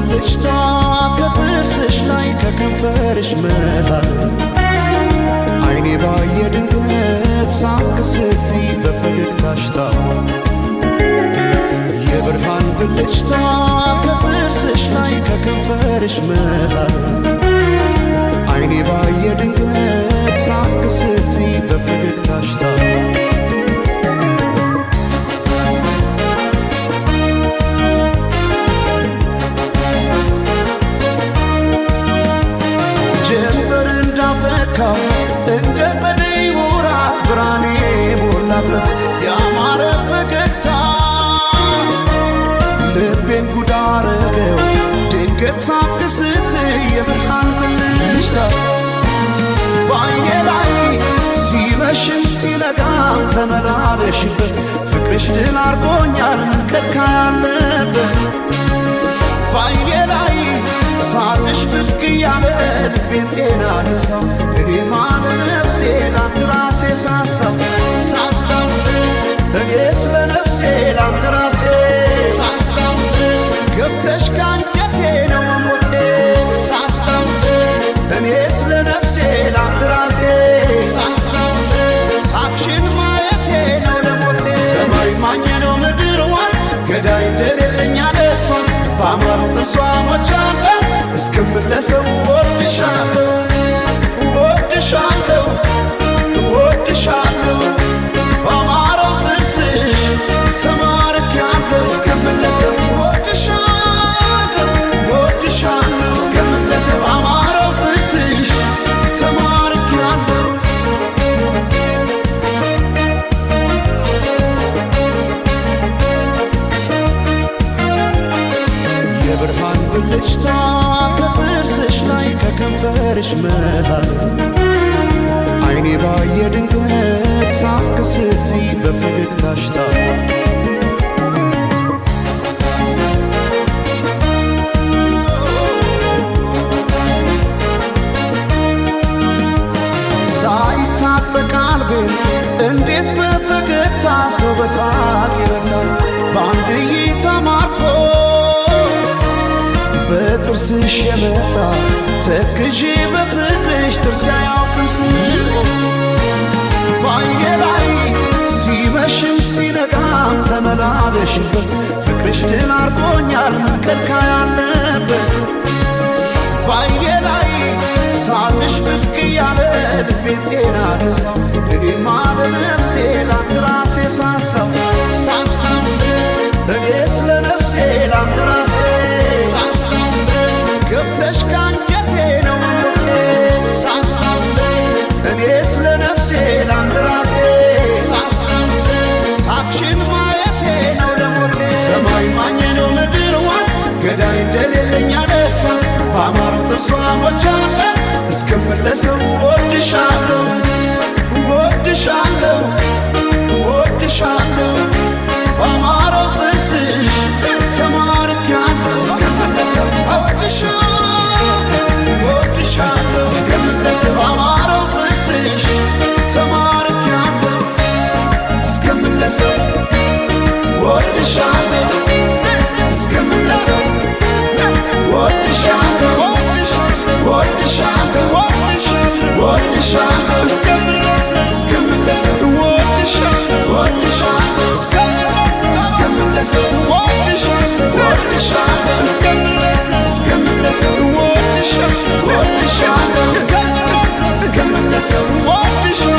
ብልጭታ ከጥርስሽ ላይ ከከንፈርሽ መሃል አይኔ ባየ ድንገት ሳቅ ስትይ በፈገግታሽ ታሟል። የብርሃን ብልጭታ ከጥርስሽ ላይ ከከንፈርሽ መሃል አይኔ ባየ ድንገት ሳቅ ስትይ በፈገግታሽ ታሟል። ጀንበር እንዳፈካው እንደ ጸደይ ወራት ብርሃኔ ሞላበት ያማረ ፈገግታ ልቤን ጉድ አረገው ድንገት ሳቅ ስትይ የብርሃን ብልጭታ በዓይኔ ላይ ሲመሽም ሲነጋም ተመላለሽበት ፍቅርሽ ድል አርጎኛል ከልካ ያለበት በዓይኔ ላይ ሳቅሽ ብቅ እያለ ልቤን ጤና ነሳው እኔማ ለነፍሴ ላንድ ራሴ ሳሳው እኔ ስለ ነፍሴ ላንድ ራሴ ሳሳው ገብተሽ ካንጀቴ ነው መሞቴ ሳሳው እኔ ስለ ነፍሴ ላንድ ራሴ ሳሳው ሳቅሽን ማየቴ ነው ለሞቴ ሰማይ ማኘ ነው ምድር ዋስ ገዳይ እንደሌለኝ አለሷስ በአማሩ ተስዋሞች አለ እስክመለሰው ወድሻለሁ ወድሻለሁ ወድሻለሁ በአማረው ጥርስሽ ተማርኬያለሁ እስክመለሰው ወድሻለሁ ወድሻለሁ እስክመለሰው በአማረው ጥርስሽ ተማርኬያለሁ። የብርሃን ብልጭታ ከጥርስሽ ላይ ከከንፈርሽ መሃል አይኔ ባየ ድንገት ሳቅ ስትይ በፈገግታሽ ታሟል። ሳይታጠቅ ልቤን እንዴት በፈገግታ ሰው በሳቅ ይረታል በአንድ እይታ ማርኮ በጥርስሽ የመጣ ተክዤ በፍቅርሽ ጥርስ አያውቅም ስንቆ በዓይኔ ላይ ሲመሽም ሲነጋም ተመላለሽበት ፍቅርሽ ድል አርጎኛል ከልካ ያለበት በዓይኔ ላይ ሳቅሽ ብቅ እያለ ልቤን ጤና ነሳው እኔማ ለነፍሴ ላንድ ራሴ ሳሳው እኔ ስለ ነፍሴ ላንድ ራሴ ገብተሽ ካንጀቴ ነው መሞቴ ሳሳው እኔ ስለ ነፍሴ ላንድ ራሴ ሳቅሽን ማየቴ ነው ለሞቴ ሰማይ ማኘ ነው ምድር ዋስ ገዳይ እንደሌለኝ አለሷስ በአማሩ ተስዋሞች አለ እስክመለሰው ወድሻለሁ ወድሻለሁ ወድሻለሁ በአማረው ጥርስሽ ተማርኬያለሁ እስክመለሰው ወድሻለሁ ወድሻለሁ እስክመለሰው በአማረው ጥርስሽ ተማርኬያለሁ እስክመለሰው ወድሻለሁ እስክመለሰው ወድሻለሁ ወድሻለሁ ወድሻለሁ እስክመለሰው ወድሻለሁ እስክመለሰው ወድሻለሁ እስክመለሰው ወድሻለሁ